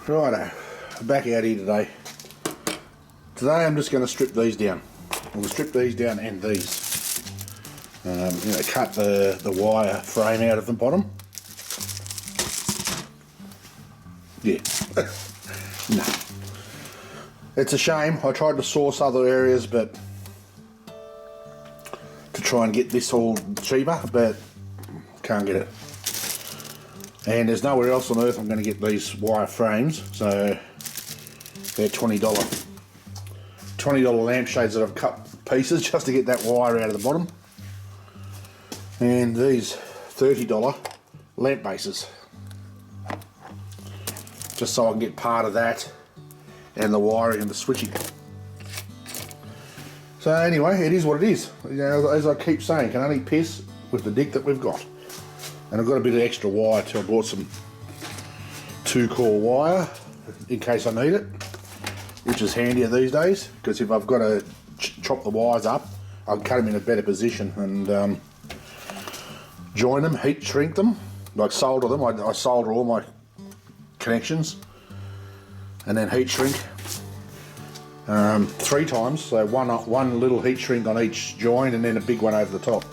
Righto, back out here today. Today I'm just going to strip these down. I'm going to strip these down and these. Cut the wire frame out of the bottom. Yeah. No. It's a shame. I tried to source other areas, but to try and get this all cheaper, but can't get it. And there's nowhere else on earth I'm going to get these wire frames, so they're $20 lampshades that I've cut pieces just to get that wire out of the bottom. And these $30 lamp bases, just so I can get part of that and the wiring and the switching. So anyway, it is what it is. You know, as I keep saying, can only piss with the dick that we've got. And I've got a bit of extra wire too. I bought some 2-core wire in case I need it, which is handier these days, because if I've got to chop the wires up, I can cut them in a better position and join them, heat shrink them, like solder them. I solder all my connections and then heat shrink 3 times, so one little heat shrink on each joint and then a big one over the top.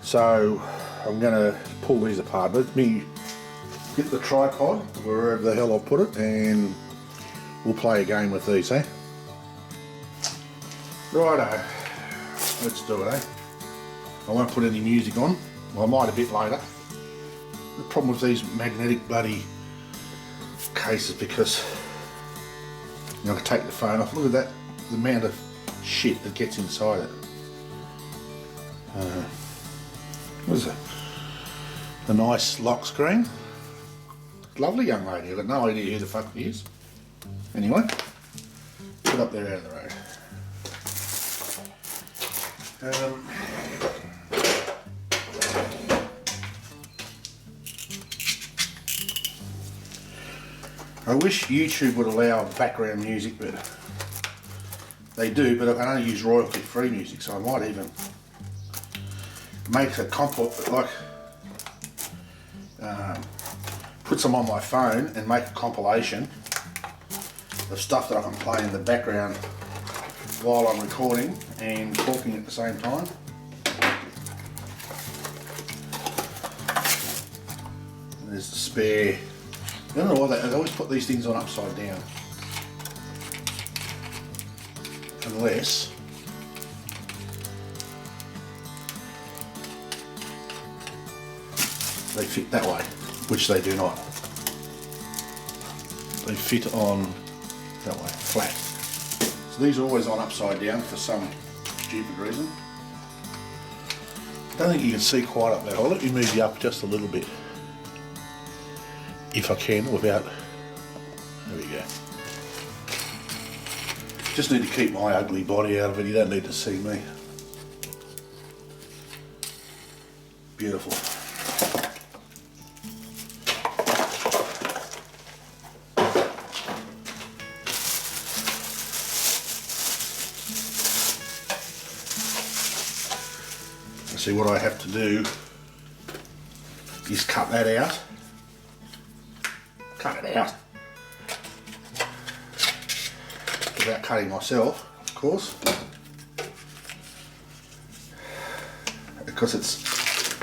So I'm going to pull these apart. Let me get the tripod wherever the hell I put it and we'll play a game with these, eh? Righto, let's do it, eh? I won't put any music on. Well, I might a bit later. The problem with these magnetic bloody cases, because you know, I can take the phone off. Look at that, the amount of shit that gets inside it. What is it? A nice lock screen. Lovely young lady. I've got no idea who the fuck he is. Anyway, put up there out of the road. I wish YouTube would allow background music, but they do, but I can only use royalty free music, so I might even make a put some on my phone and make a compilation of stuff that I can play in the background while I'm recording and talking at the same time. And there's the spare. I don't know why they always put these things on upside down, unless they fit that way, which they do not. They fit on that way, flat. So these are always on upside down for some stupid reason. I don't think you can see quite up there. I'll let you move you up just a little bit, if I can, without. There we go. Just need to keep my ugly body out of it. You don't need to see me. Beautiful. See, what I have to do is cut that out. Cut it out. Without cutting myself, of course. Because it's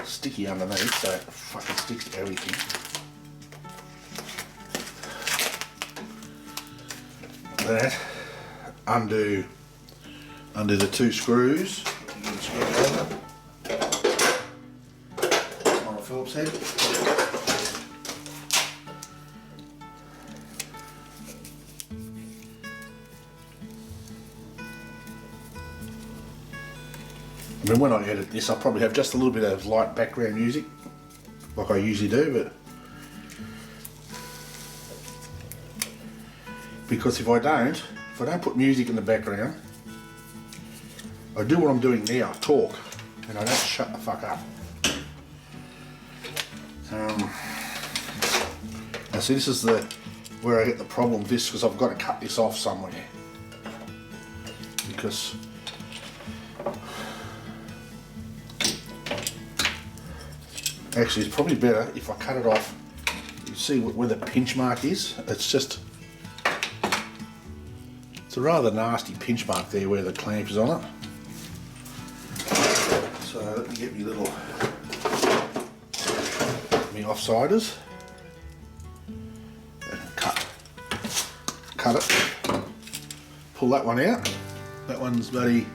sticky underneath, so it fucking sticks to everything. That. Undo the 2 screws. On a Phillips head. I mean, when I edit this, I'll probably have just a little bit of light background music, like I usually do, but because if I don't put music in the background, I do what I'm doing now, I talk, and I don't shut the fuck up. Now see, this is where I get the problem with this, because I've got to cut this off somewhere, because actually it's probably better if I cut it off see where the pinch mark is. It's a rather nasty pinch mark there where the clamp is on it. So let me get me offsiders and cut it. Pull that one out. That one's bloody.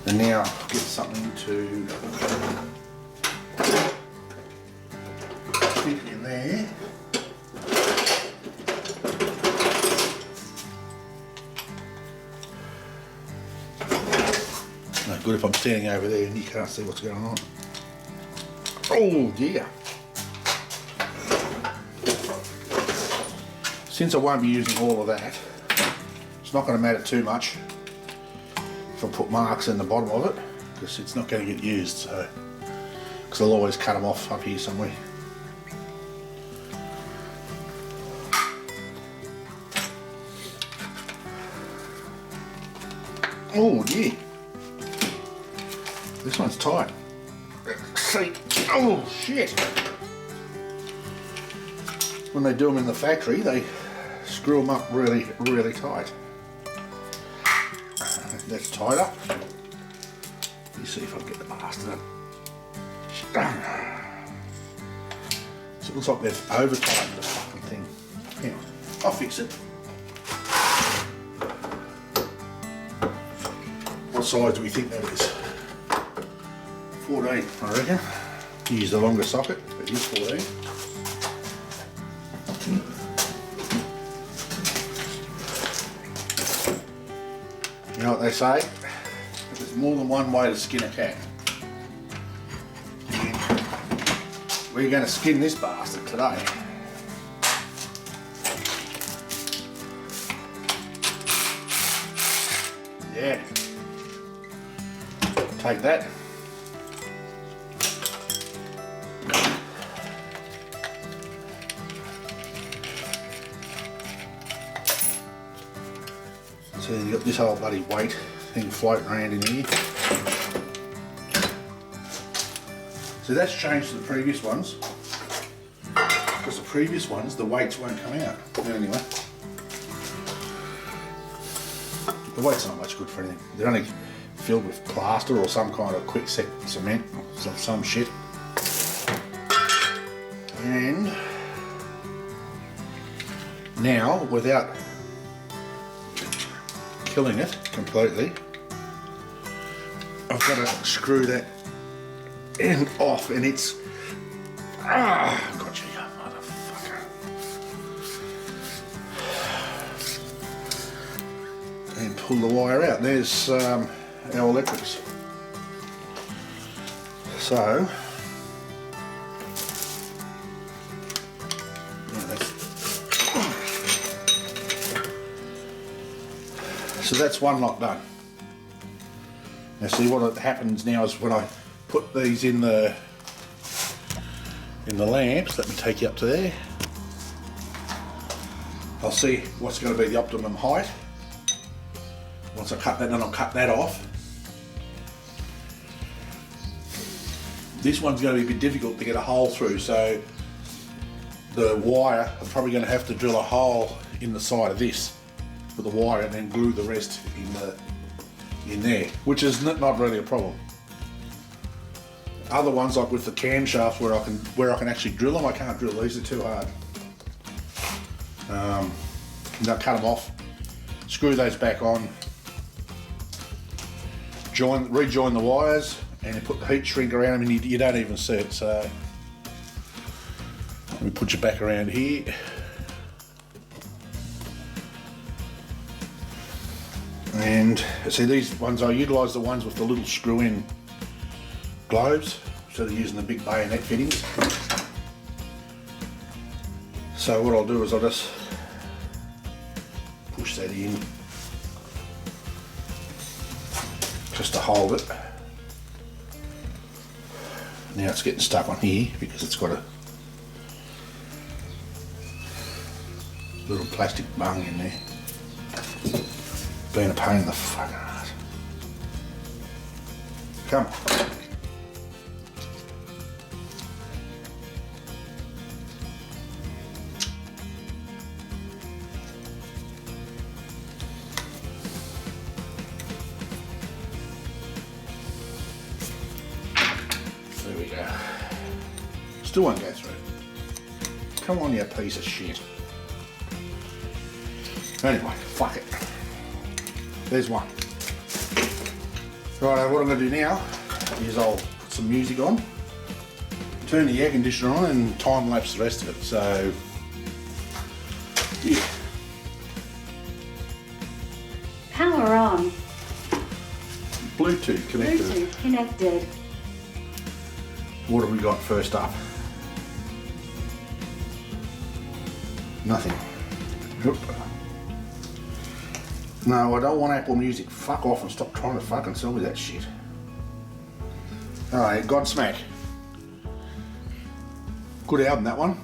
And now get something to fit in there. No good if I'm standing over there and you can't see what's going on. Oh dear. Since I won't be using all of that, it's not going to matter too much if I put marks in the bottom of it, because it's not going to get used, so because I'll always cut them off up here somewhere. Oh dear, this one's tight. See, oh shit! When they do them in the factory, they screw them up really, really tight. That's tied up. Let me see if I can get the bastard up. So it looks like they've over-tightened the fucking thing. Hang on, I'll fix it. What size do we think that is? 14, I reckon. Use the longer socket, but it is 14. You know what they say? There's more than one way to skin a cat. We're going to skin this bastard today. Yeah. Take that. So you've got this whole bloody weight thing floating around in here. So that's changed to the previous ones. Because the previous ones, the weights won't come out. But anyway. The weight's not much good for anything. They're only filled with plaster or some kind of quickset cement or some shit. And now, without killing it completely, I've got to screw that end off, and it's gotcha, you motherfucker. And pull the wire out. There's our electrics. So that's one lot done. Now see what happens now is when I put these in the lamps, let me take you up to there. I'll see what's going to be the optimum height. Once I cut that, then I'll cut that off. This one's going to be a bit difficult to get a hole through, so the wire, I'm probably going to have to drill a hole in the side of this for the wire and then glue the rest in there, which is not really a problem. Other ones, like with the camshafts where I can actually drill them, I can't drill these, they're too hard. I'll cut them off, screw those back on, rejoin the wires, and you put the heat shrink around them and you don't even see it. So let me put you back around here. And see, these ones, I utilise the ones with the little screw-in globes instead of using the big bayonet fittings. So what I'll do is I'll just push that in just to hold it. Now it's getting stuck on here because it's got a little plastic bung in there. Being a pain in the fucking ass. Come on. Still won't go through. Come on, you piece of shit. Anyway, fuck it. There's one. Right, what I'm going to do now is I'll put some music on, turn the air conditioner on and time lapse the rest of it. So, yeah. Power on. Bluetooth connected. Bluetooth connected. What have we got first up? Nothing. Oop. No, I don't want Apple Music. Fuck off and stop trying to fucking sell me that shit. Alright, Godsmack. Good album, that one.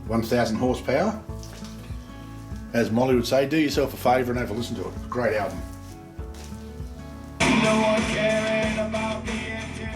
1,000 horsepower. As Molly would say, do yourself a favour and have a listen to it. Great album. No one caring about the engine.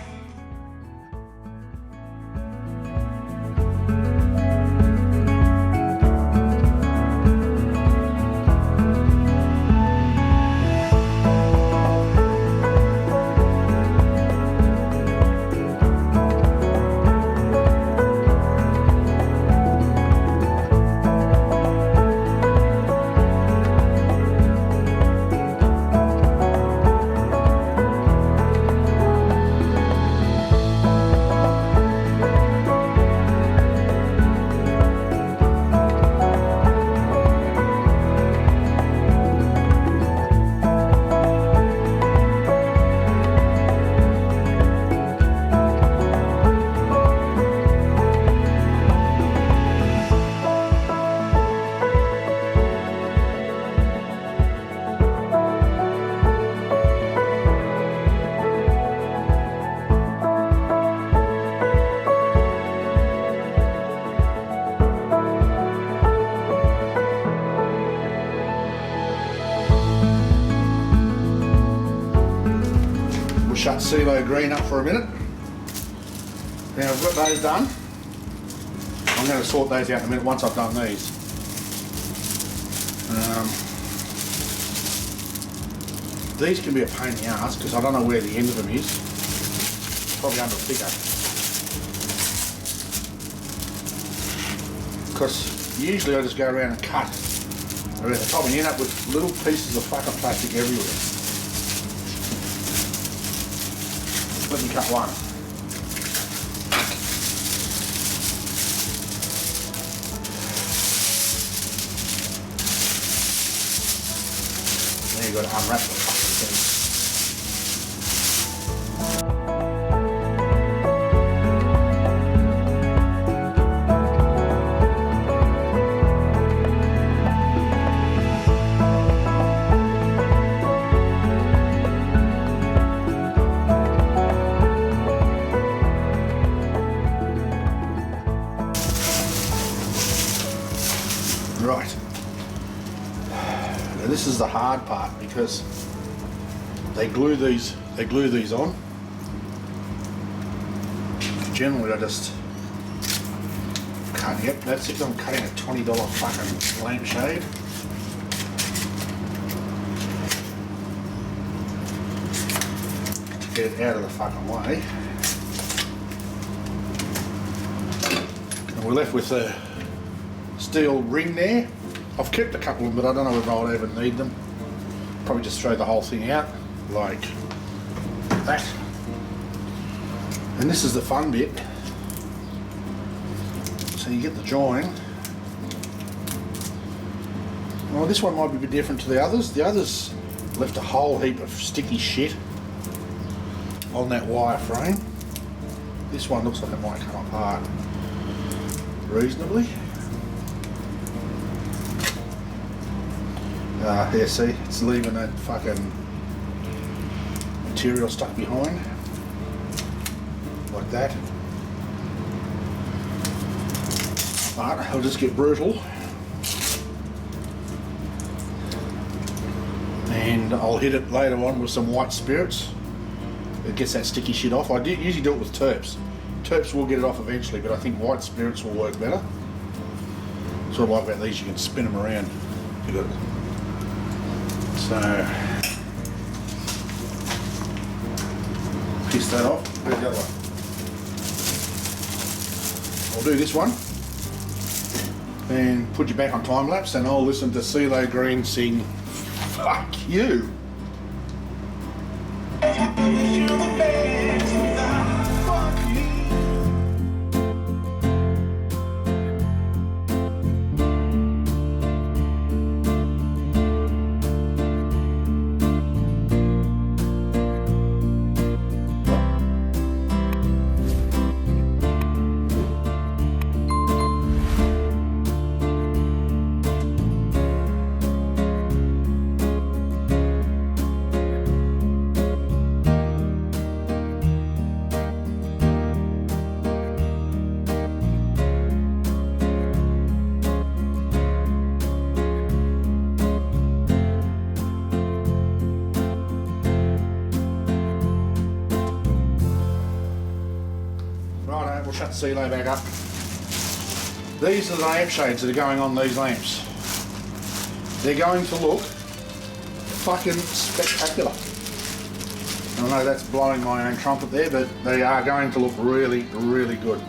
Shut CeeLo Green up for a minute. Now I've got those done. I'm going to sort those out in a minute once I've done these. These can be a pain in the ass because I don't know where the end of them is. Probably under a thicker. Because usually I just go around and cut around the top and you end up with little pieces of fucking plastic everywhere. Let me cut one. Then you've got to unwrap the fucking thing. Right. Now this is the hard part because they glue these on. Generally I just cut. Yep, that's it. I'm cutting a $20 fucking lampshade. To get it out of the fucking way. And we're left with a steel ring there. I've kept a couple of them, but I don't know if I'll ever need them. Probably just throw the whole thing out like that. And this is the fun bit. So you get the join. Well, this one might be a bit different to the others. The others left a whole heap of sticky shit on that wire frame. This one looks like it might come apart reasonably. Yeah, see, it's leaving that fucking material stuck behind, like that. But I'll just get brutal, and I'll hit it later on with some white spirits. It gets that sticky shit off. I usually do it with terps. Terps will get it off eventually, but I think white spirits will work better. Sort of like about these, you can spin them around. You got it. So, piss that off. Where's the other one? I'll do this one and put you back on time lapse, and I'll listen to CeeLo Green sing "Fuck You." Righto, we'll shut the CeeLo back up. These are the lampshades that are going on these lamps. They're going to look fucking spectacular. I know that's blowing my own trumpet there, but they are going to look really, really good.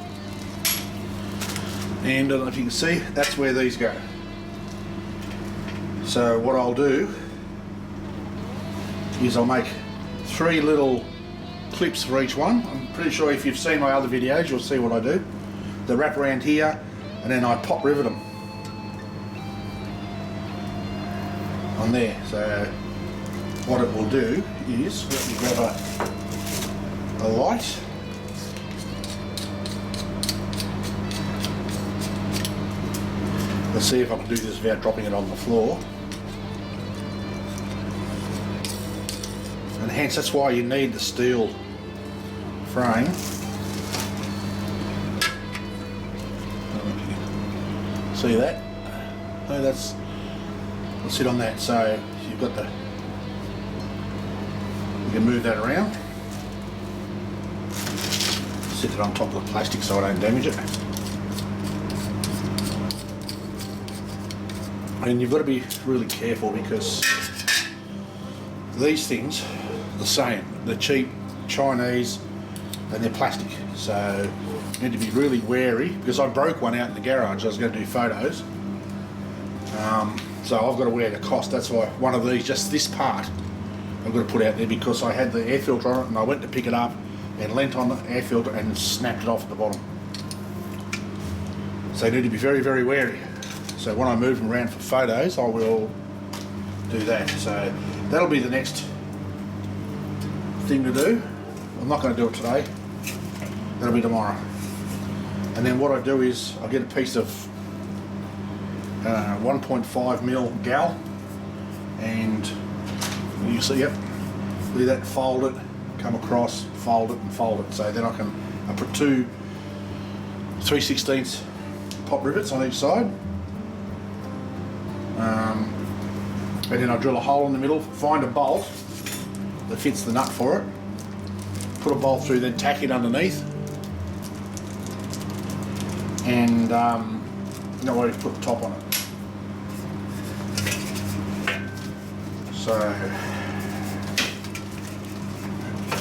And I don't know if you can see, that's where these go. So what I'll do is I'll make 3 little clips for each one. I'm pretty sure if you've seen my other videos, you'll see what I do. They wrap around here, and then I pop rivet them on there. So what it will do is, let me grab a light. Let's see if I can do this without dropping it on the floor. And hence that's why you need the steel frame. See that? No, that's, let's sit on that. So you've got the, you can move that around. Sit it on top of the plastic so I don't damage it. And you've got to be really careful because these things are the same. They're cheap, Chinese, and they're plastic. So you need to be really wary, because I broke one out in the garage. I was going to do photos. So I've got to wear the cost. That's why one of these, just this part, I've got to put out there, because I had the air filter on it and I went to pick it up and leant on the air filter and snapped it off at the bottom. So you need to be very, very wary. So when I move them around for photos, I will do that. So that'll be the next thing to do. I'm not going to do it today. That'll be tomorrow. And then what I do is I get a piece of 1.5mm gal, and you see, yep, do that, fold it, come across, fold it and fold it. So then I put 2 3/16 pop rivets on each side. And then I drill a hole in the middle, find a bolt that fits the nut for it, put a bolt through, then tack it underneath, and no worries, put the top on it. So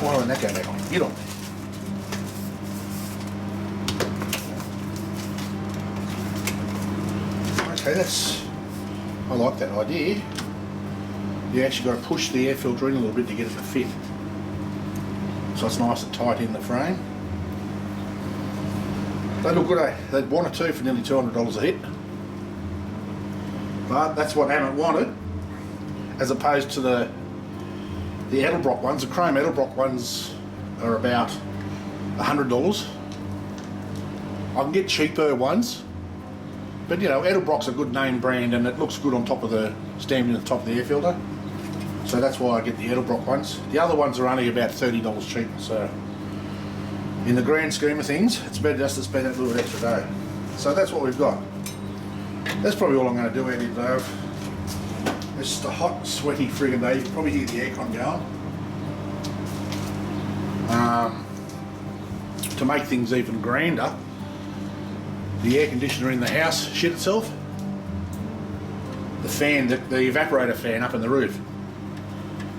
why won't that go back on? Get on there. Okay, that's, I like that idea. You actually got to push the air filter in a little bit to get it to fit. So it's nice and tight in the frame. They look good, eh? They'd want a 2 for nearly $200 a hit. But that's what Amit wanted, as opposed to the Edelbrock ones. The chrome Edelbrock ones are about $100. I can get cheaper ones, but you know, Edelbrock's a good name brand and it looks good on top of the, stamped in the top of the air filter. So that's why I get the Edelbrock ones. The other ones are only about $30 cheaper, so in the grand scheme of things, it's better just to spend that little extra dough. So that's what we've got. That's probably all I'm going to do out here today. It's just a hot, sweaty friggin' day. You can probably hear the aircon going. To make things even grander, the air conditioner in the house shit itself. The fan, the evaporator fan up in the roof.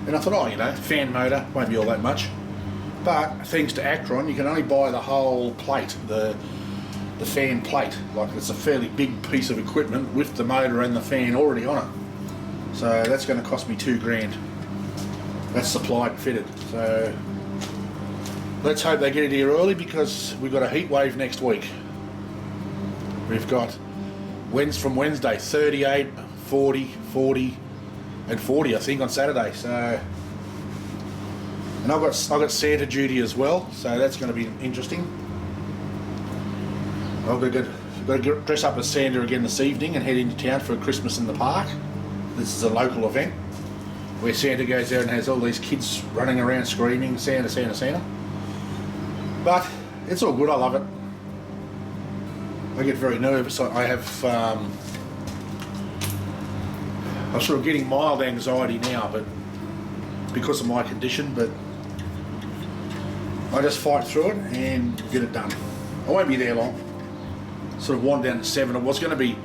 And I thought, oh, you know, fan motor, won't be all that much. But thanks to Actron, you can only buy the whole plate, the the fan plate. Like, it's a fairly big piece of equipment with the motor and the fan already on it. So that's going to cost me $2,000. That's supplied and fitted. So let's hope they get it here early, because we've got a heat wave next week. We've got from Wednesday 38, 40, 40 and 40 I think on Saturday. So, and I've got Santa duty as well, so that's going to be interesting. I've got to dress up as Santa again this evening and head into town for Christmas in the Park. This is a local event where Santa goes there and has all these kids running around screaming Santa, Santa, Santa. But it's all good, I love it. I get very nervous. I have I'm sort of getting mild anxiety now, but because of my condition, but I just fight through it and get it done. I won't be there long. Sort of wind down to 7. It was going to be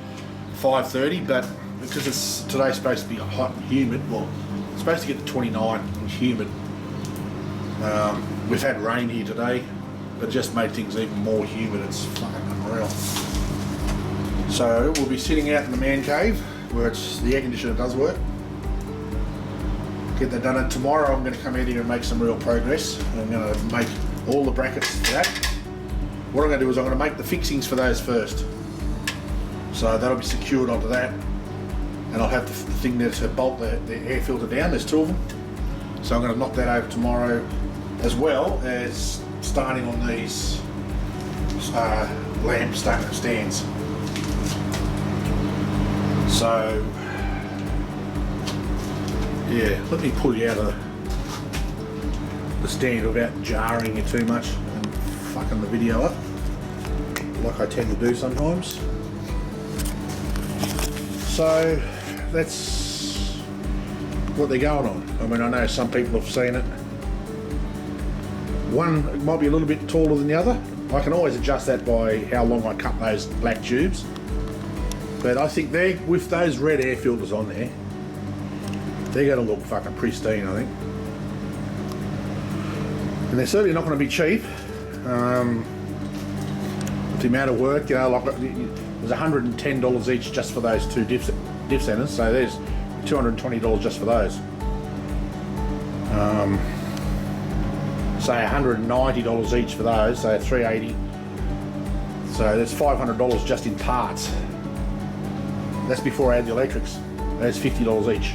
5:30, but because today's supposed to be hot and humid, well, it's supposed to get to 29 and humid. We've had rain here today, but just made things even more humid. It's fucking unreal. So we'll be sitting out in the man cave where the air conditioner does work. Get that done, and tomorrow I'm going to come out here and make some real progress. I'm going to make all the brackets for that. What I'm going to do is I'm going to make the fixings for those first. So that'll be secured onto that, and I'll have the thing there to bolt the air filter down. There's 2 of them. So I'm going to knock that over tomorrow, as well as starting on these lamp stands. So yeah, let me pull you out of the stand without jarring you too much and fucking the video up, like I tend to do sometimes. So that's what they're going on. I mean, I know some people have seen it. One might be a little bit taller than the other. I can always adjust that by how long I cut those black tubes. But I think with those red air filters on there, they're going to look fucking pristine, I think. And they're certainly not going to be cheap. The amount of work, you know, like there's $110 each just for those 2 diff centers, so there's $220 just for those. Say $190 each for those, so $380. So there's $500 just in parts. That's before I add the electrics. That's $50 each.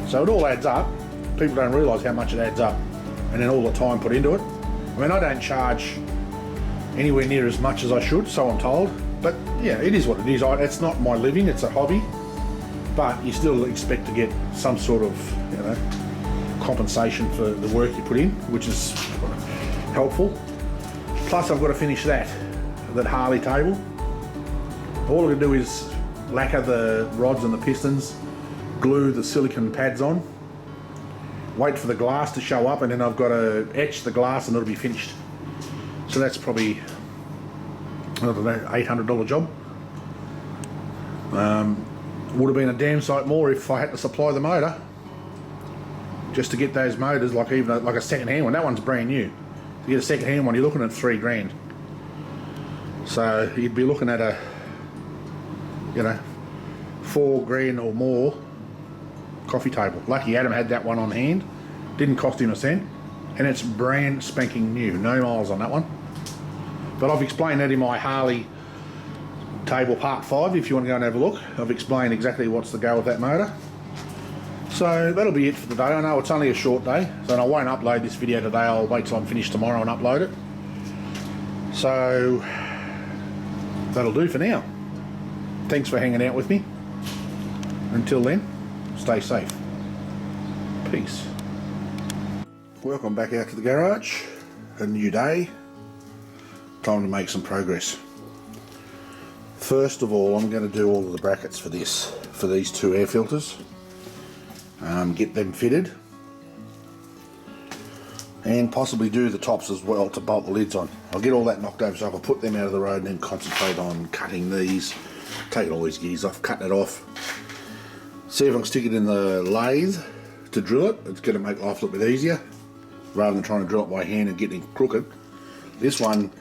So it all adds up. People don't realise how much it adds up, and then all the time put into it. I mean, I don't charge anywhere near as much as I should, so I'm told. But yeah, it is what it is. It's not my living; it's a hobby. But you still expect to get some sort of, you know, compensation for the work you put in, which is helpful. Plus, I've got to finish that Harley table. All I can do is lacquer the rods and the pistons, glue the silicone pads on, wait for the glass to show up, and then I've got to etch the glass and it'll be finished. So that's probably, I don't know, $800 job. Would have been a damn sight more if I had to supply the motor, just to get those motors, like even like a second-hand one. That one's brand new. To get a second-hand one, you're looking at $3,000. So you'd be looking at a, you know, $4,000 or more coffee table. Lucky Adam had that one on hand. Didn't cost him a cent, and it's brand spanking new. No miles on that one. But I've explained that in my Harley table part 5. If you want to go and have a look, I've explained exactly what's the go with that motor. So that'll be it for the day. I know it's only a short day, so I won't upload this video today. I'll wait till I'm finished tomorrow and upload it. So that'll do for now. Thanks for hanging out with me. Until then, stay safe. Peace. Welcome back out to the garage. A new day. Time to make some progress. First of all, I'm going to do all of the brackets for these 2 air filters. Get them fitted, and possibly do the tops as well to bolt the lids on. I'll get all that knocked over so I can put them out of the road and then concentrate on cutting these, taking all these gears off, cutting it off. See if I can stick it in the lathe to drill it. It's going to make life a little bit easier rather than trying to drill it by hand and getting crooked. This one,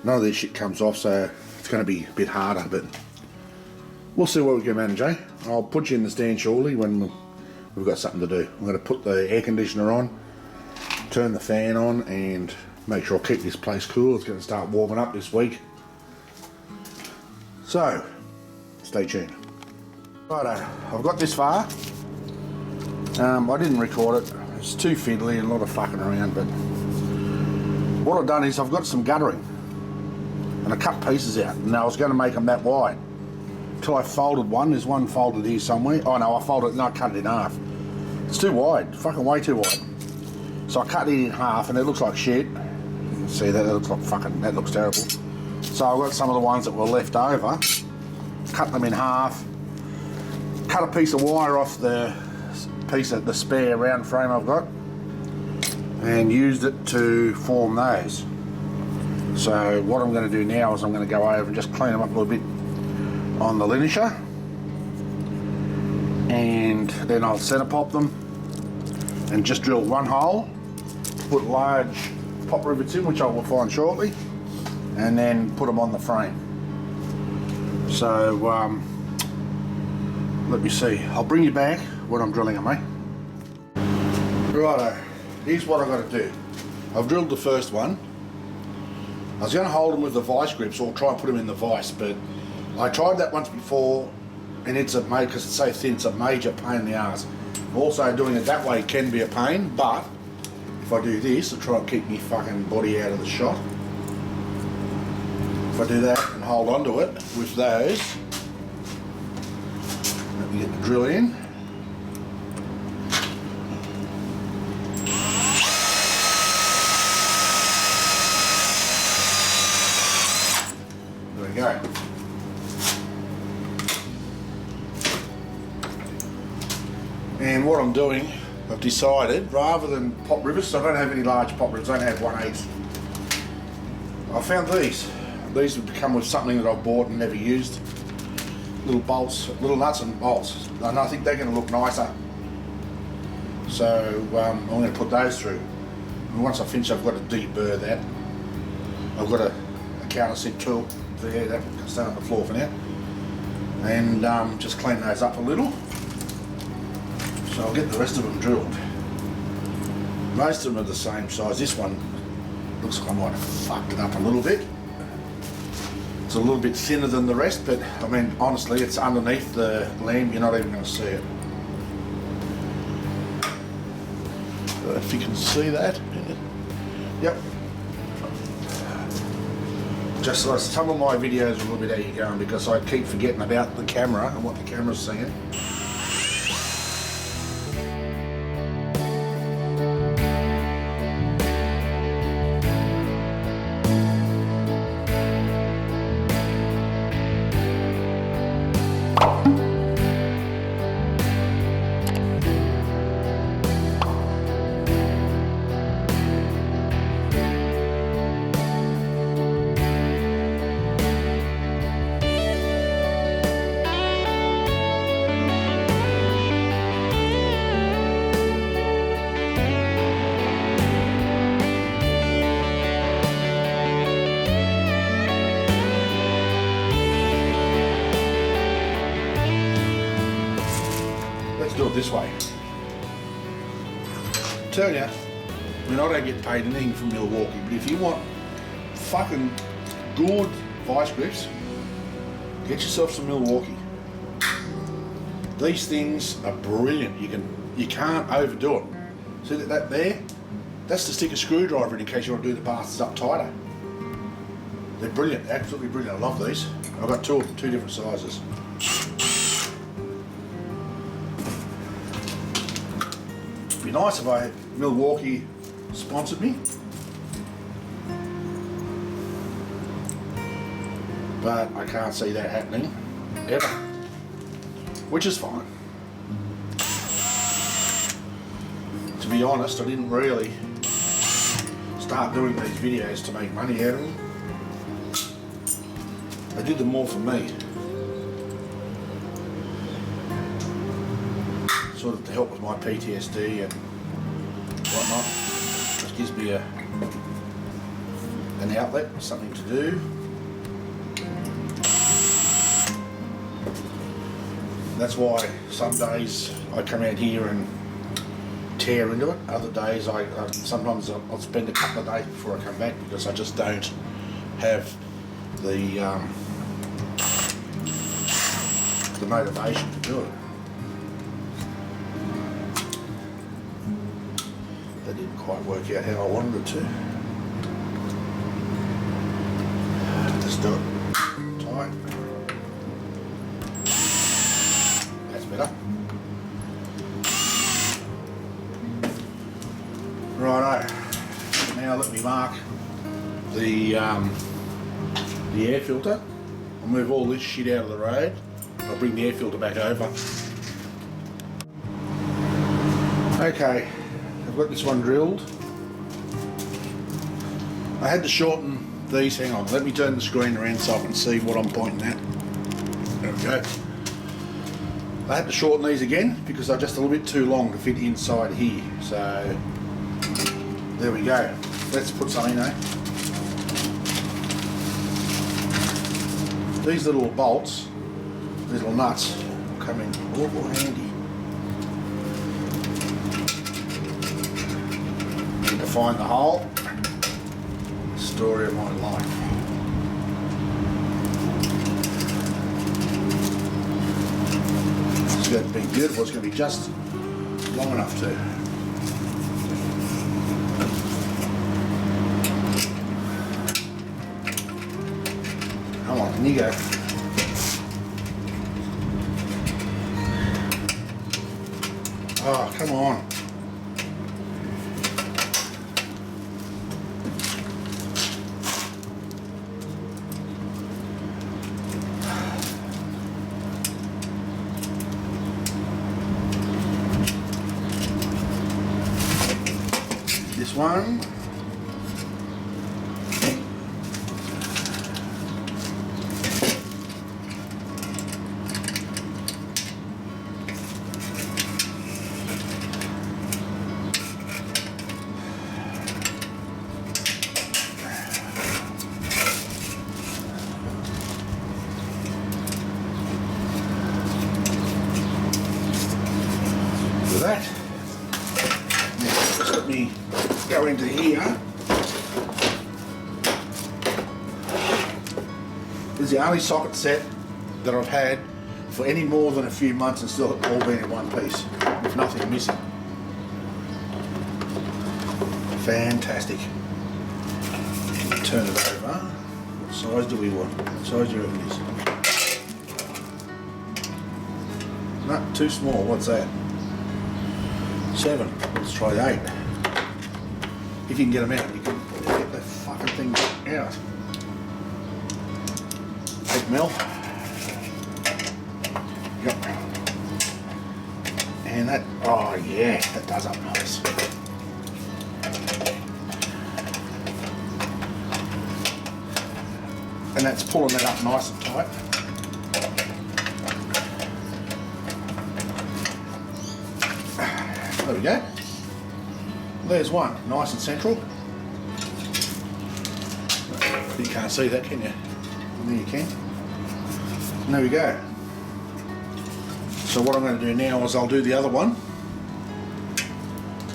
none of this shit comes off, so it's going to be a bit harder, but we'll see what we can manage, eh? I'll put you in the stand shortly when we've got something to do. I'm going to put the air conditioner on, turn the fan on, and make sure I keep this place cool. It's going to start warming up this week. So, stay tuned. Righto, I've got this far. I didn't record it. It's too fiddly and a lot of fucking around, but what I've done is I've got some guttering and I cut pieces out, and I was going to make them that wide until I folded one. There's one folded here somewhere. Oh no, I folded it and I cut it in half. It's too wide, fucking way too wide. So I cut it in half and it looks like shit. You can see that, looks like fucking, that looks terrible. So I've got some of the ones that were left over, cut them in half, cut a piece of wire off the piece of the spare round frame I've got, and used it to form those. So what I'm going to do now is I'm going to go over and just clean them up a little bit on the linisher, and then I'll centre pop them and just drill one hole, put large pop rivets in, which I will find shortly, and then put them on the frame. So let me see, I'll bring you back when I'm drilling them, eh? Righto, here's what I've got to do. I've drilled the first one. I was going to hold them with the vice grips or try and put them in the vice, but I tried that once before and it's because it's so thin, it's a major pain in the ass. Also doing it that way can be a pain, but if I do this, I'll try and keep my fucking body out of the shot. If I do that and hold on to it with those, let me get the drill in. There we go. And what I'm doing, I've decided, rather than pop rivets, I don't have any large pop rivets, I don't have 1/8. I found these. These would come with something that I've bought and never used. Little bolts, little nuts and bolts. And I think they're going to look nicer. So I'm going to put those through. And once I finish, I've got to deburr that. I've got a countersink tool there that can stand on the floor for now. And just clean those up a little. So I'll get the rest of them drilled. Most of them are the same size. This one looks like I might have fucked it up a little bit. It's a little bit thinner than the rest, but I mean, honestly, it's underneath the lamp, you're not even going to see it. If you can see that. Yep. Just like some of my videos are a little bit how you're going because I keep forgetting about the camera and what the camera's seeing. Do it this way. Tell you, I mean, I don't get paid anything from Milwaukee, but if you want fucking good vice grips, get yourself some Milwaukee. These things are brilliant. You can't overdo it. See that there? That's to stick a screwdriver in case you want to do the bastards up tighter. They're brilliant, absolutely brilliant. I love these. I've got two of them, two different sizes. Be nice if Milwaukee sponsored me, but I can't see that happening ever, which is fine. To be honest, I didn't really start doing these videos to make money out of them. I did them more for me. Sort of to help with my PTSD and whatnot. Just gives me an outlet, something to do. That's why some days I come out here and tear into it. Other days sometimes I'll spend a couple of days before I come back because I just don't have the motivation to do it. That didn't quite work out how I wanted it to. Just do it tight. That's better. Righto. Now let me mark the air filter. I'll move all this shit out of the road. I'll bring the air filter back over. Okay, I've got this one drilled. I had to shorten these. Hang on, let me turn the screen around so I can see what I'm pointing at. There we go. I had to shorten these again because they're just a little bit too long to fit inside here. So there we go. Let's put some in, eh? These little bolts, these little nuts, will come in awful handy. Need to find the hole. Story of my life. It's going to be beautiful. It's going to be just long enough to. Come on, in you go. Oh, come on. This one. That. Now, just let me go into here. This is the only socket set that I've had for any more than a few months and still all been in one piece with nothing missing. Fantastic. Turn it over. What size do we want? What size do you reckon it is? No, too small. What's that? 7. Let's try 8. If you can get them out, you can get the fucking thing out. 8 mil. Yep. And that, oh yeah, that does up nice. And that's pulling that up nice and tight. There we go. There's one, nice and central. You can't see that, can you? There you can. And there we go. So what I'm going to do now is I'll do the other one.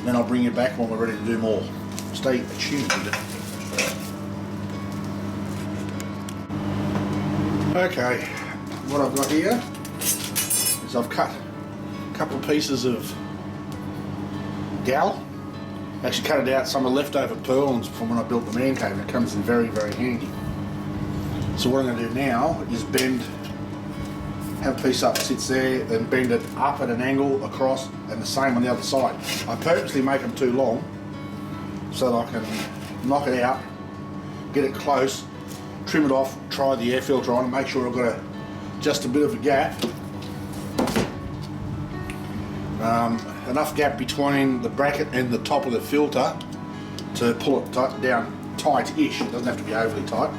Then I'll bring you back when we're ready to do more. Stay tuned. Okay, what I've got here is I've cut a couple of pieces of gal. Actually cut it out, some of the leftover purlins from when I built the man cave, and it comes in very, very handy. So what I'm going to do now is bend, have a piece up that sits there, then bend it up at an angle across, and the same on the other side. I purposely make them too long so that I can knock it out, get it close, trim it off, try the air filter on, and make sure I've got just a bit of a gap. Enough gap between the bracket and the top of the filter to pull it down tight-ish. It doesn't have to be overly tight.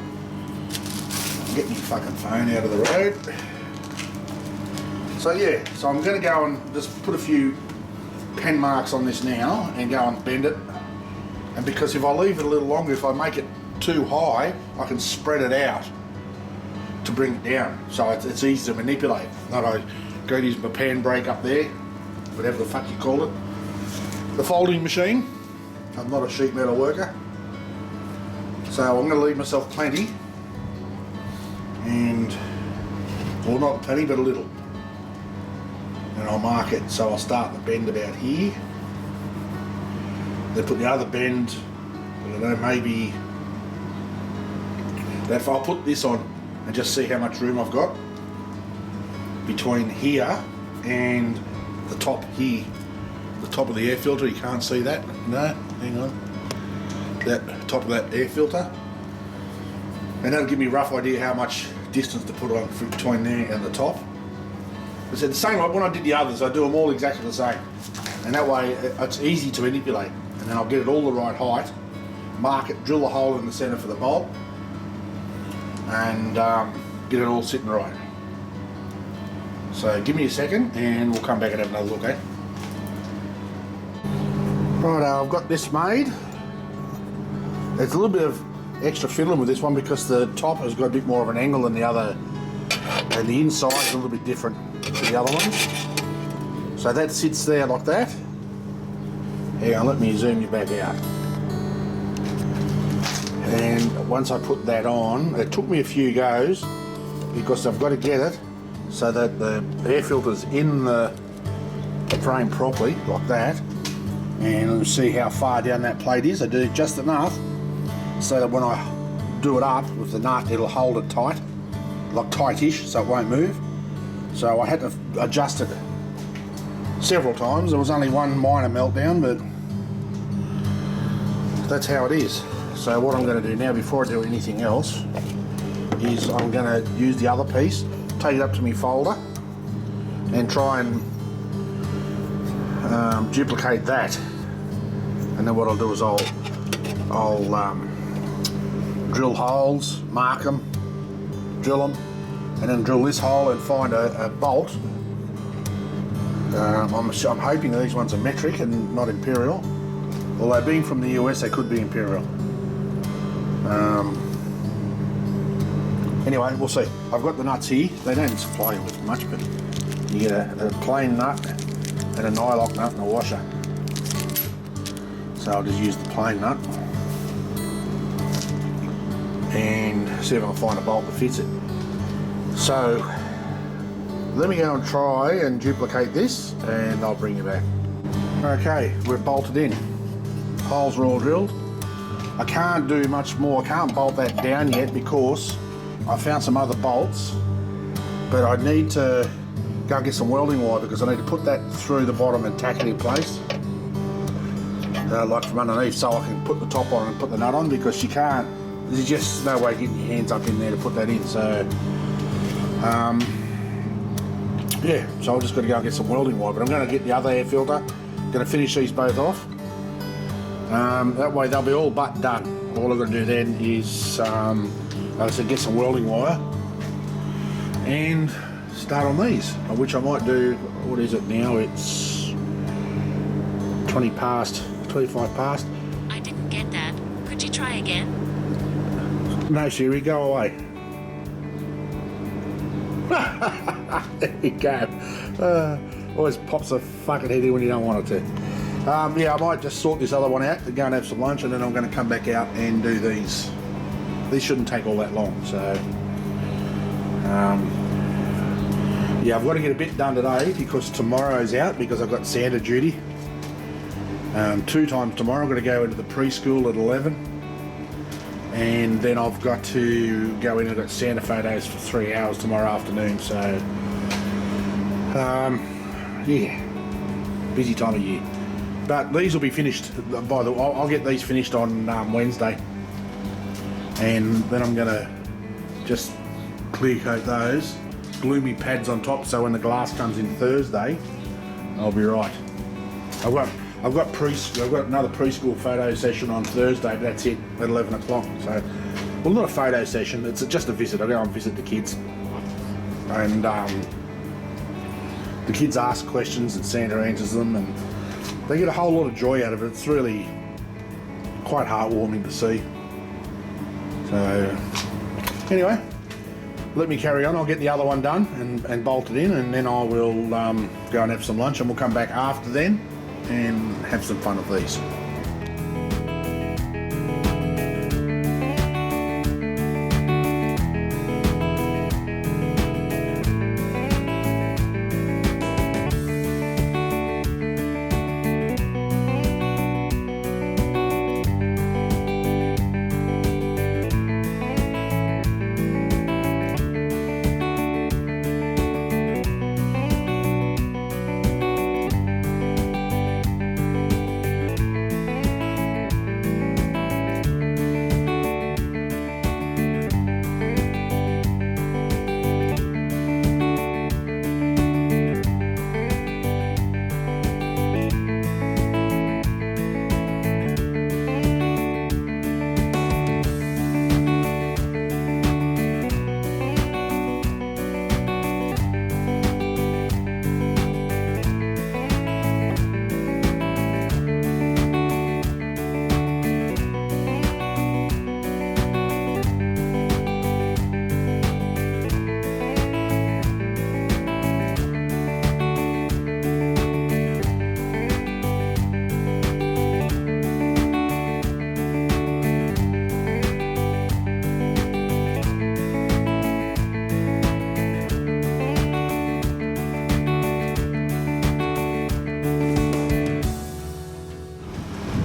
Get my fucking phone out of the road. So yeah, so I'm going to go and just put a few pen marks on this now and go and bend it. And because if I leave it a little longer, if I make it too high, I can spread it out to bring it down. So it's easy to manipulate. Not I go use my pan brake up there, whatever the fuck you call it. The folding machine. I'm not a sheet metal worker, so I'm going to leave myself plenty, and well, not plenty, but a little, and I'll mark it. So I'll start the bend about here, then put the other bend, I don't know, maybe that. If I'll put this on and just see how much room I've got between here and the top here, the top of the air filter. You can't see that. No, hang on. That top of that air filter, and that'll give me a rough idea how much distance to put on between there and the top. I said the same like when I did the others. I do them all exactly the same, and that way it's easy to manipulate. And then I'll get it all the right height, mark it, drill a hole in the centre for the bolt, and get it all sitting right. So give me a second and we'll come back and have another look, eh? Right, I've got this made. There's a little bit of extra fiddling with this one because the top has got a bit more of an angle than the other, and the inside is a little bit different to the other ones. So that sits there like that. Hang on, let me zoom you back out. And once I put that on, it took me a few goes because I've got to get it so that the air filter's in the frame properly, like that. And let's see how far down that plate is. I do just enough so that when I do it up with the nut, it'll hold it tight, like tightish, so it won't move. So I had to adjust it several times. There was only one minor meltdown, but that's how it is. So what I'm going to do now, before I do anything else, is I'm going to use the other piece, take it up to my folder, and try and duplicate that. And then what I'll do is I'll drill holes, mark them, drill them, and then drill this hole and find a bolt. I'm hoping that these ones are metric and not imperial, although being from the US they could be imperial. Anyway, we'll see. I've got the nuts here. They don't supply you with much, but you get a plain nut and a nylock nut and a washer. So I'll just use the plain nut and see if I can find a bolt that fits it. So let me go and try and duplicate this and I'll bring you back. Okay, we're bolted in. Holes are all drilled. I can't do much more. I can't bolt that down yet because I found some other bolts, but I need to go and get some welding wire because I need to put that through the bottom and tack it in place, like from underneath, so I can put the top on and put the nut on, because you can't, there's just no way getting your hands up in there to put that in. So yeah, so I've just got to go and get some welding wire, but I'm going to get the other air filter, going to finish these both off. That way they'll be all but done. All I've got to do then is, like I said, get some welding wire and start on these, which I might do. What is it now? It's 25 past. I didn't get that. Could you try again? No, Siri, go away. There you go. Always pops a fucking head in when you don't want it to. Yeah, I might just sort this other one out to go and have some lunch, and then I'm going to come back out and do these. These shouldn't take all that long, so yeah, I've got to get a bit done today because tomorrow's out, because I've got Santa duty 2 times tomorrow. I'm going to go into the preschool at 11, and then I've got to go in and I've got Santa photos for 3 hours tomorrow afternoon. So yeah, busy time of year. But these will be finished by the. I'll get these finished on Wednesday, and then I'm gonna just clear coat those, glue me pads on top, so when the glass comes in Thursday, I'll be right. I've got another preschool photo session on Thursday, but that's it at 11 o'clock. So, well, not a photo session. It's just a visit. I go and visit the kids, and the kids ask questions and Santa answers them, and they get a whole lot of joy out of it. It's really quite heartwarming to see. So anyway, let me carry on. I'll get the other one done and bolted in, and then I will go and have some lunch, and we'll come back after then and have some fun with these.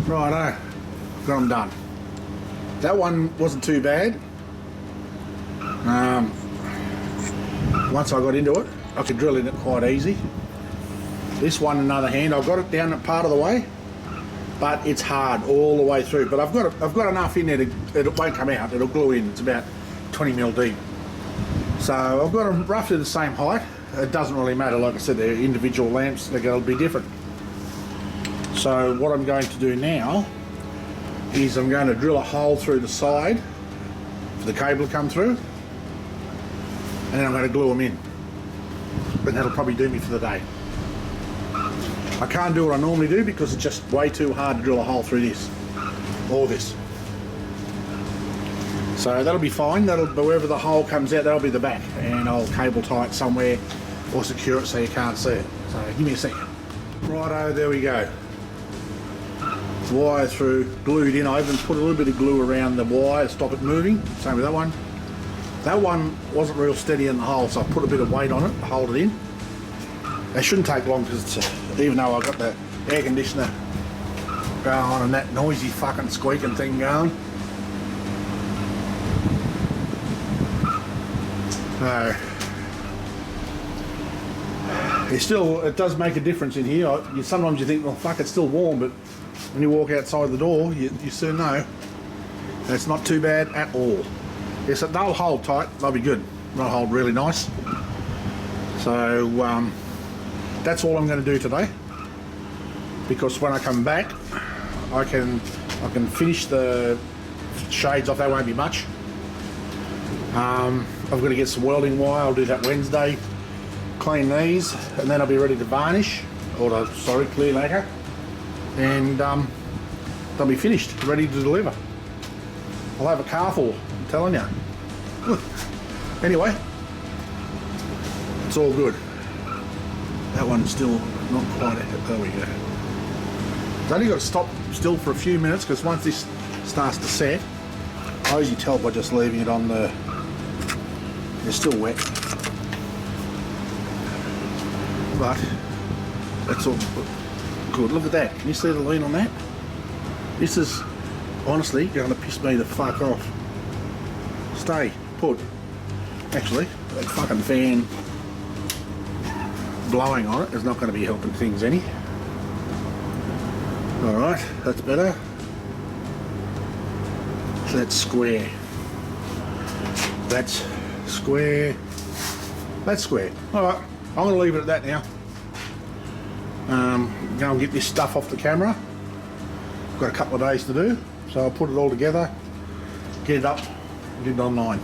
Righto, got them done. That one wasn't too bad. Once I got into it, I could drill in it quite easy. This one, on the other hand, I've got it down part of the way, but it's hard all the way through. But I've got enough in there it won't come out. It'll glue in. It's about 20 mil deep. So I've got them roughly the same height. It doesn't really matter. Like I said, they're individual lamps. They're going to be different. So what I'm going to do now is I'm going to drill a hole through the side for the cable to come through, and then I'm going to glue them in. But that'll probably do me for the day. I can't do what I normally do because it's just way too hard to drill a hole through this or this. So that'll be fine. But wherever the hole comes out, that'll be the back, and I'll cable tie it somewhere or secure it so you can't see it. So give me a second. Righto, there we go. Wire through, glued in. I even put a little bit of glue around the wire to stop it moving. Same with that one. That one wasn't real steady in the hole, so I put a bit of weight on it to hold it in. They shouldn't take long because even though I've got the air conditioner going on and that noisy fucking squeaking thing going. It does make a difference in here. Sometimes you think, well, fuck, it's still warm, but when you walk outside the door, you soon know it's not too bad at all. Yes, they'll hold tight. They'll be good. They'll hold really nice. So that's all I'm going to do today, because when I come back, I can finish the shades off. That won't be much. I've got to get some welding wire. I'll do that Wednesday. Clean these, and then I'll be ready to varnish, or clear lacquer, and they'll be finished, ready to deliver. I'll have a car full, I'm telling you. Anyway, it's all good. That one's still not quite out. There we go. I've only got to stop still for a few minutes, because once this starts to set, I usually tell by just leaving it on the... They're still wet. But that's all good. Look at that. Can you see the lean on that? This is honestly going to piss me the fuck off. Stay put. Actually, that fucking fan blowing on it is not going to be helping things any. Alright, that's better. So that's square. That's square. That's square. Alright. I'm going to leave it at that now. Go and get this stuff off the camera. I've got a couple of days to do, so I'll put it all together, get it up, get it online.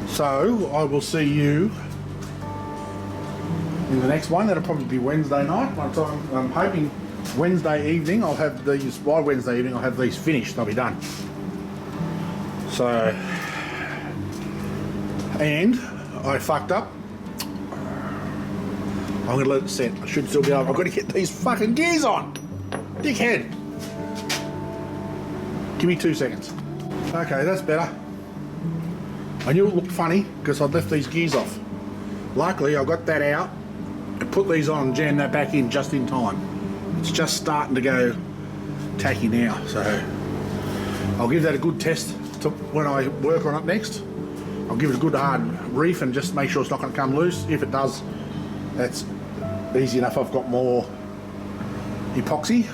So I will see you in the next one. That'll probably be Wednesday night. By the time, I'm hoping Wednesday evening I'll have these. By Wednesday evening I'll have these finished. They'll be done. So And I fucked up. I'm gonna let it set. I should still be able. I've got to get these fucking gears on. Dickhead. Give me 2 seconds. Okay, that's better. I knew it looked funny because I'd left these gears off. Luckily, I got that out and put these on and jammed that back in just in time. It's just starting to go tacky now, so I'll give that a good test when I work on it next. I'll give it a good hard reef and just make sure it's not going to come loose. If it does, that's easy enough. I've got more epoxy,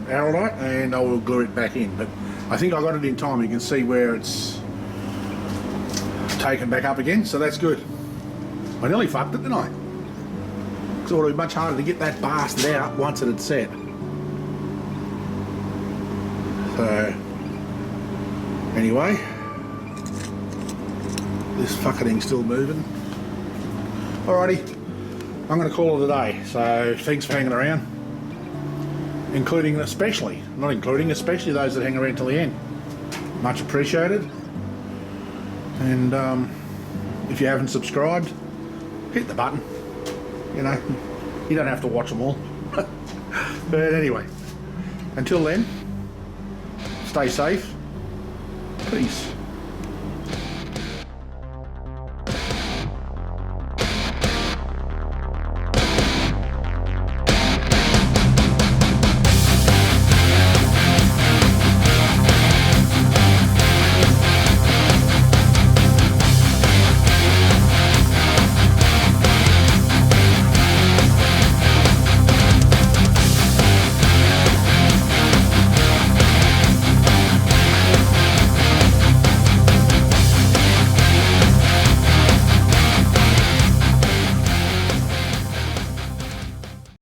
araldite, and I will glue it back in. But I think I got it in time. You can see where it's taken back up again, so that's good. I nearly fucked it, didn't I? Because it would be much harder to get that bastard out once it had set. So, anyway, this fucking thing's still moving. Alrighty, I'm going to call it a day. So, thanks for hanging around. Especially those that hang around till the end. Much appreciated. And if you haven't subscribed, hit the button. You know, you don't have to watch them all. But anyway, until then, stay safe. Peace.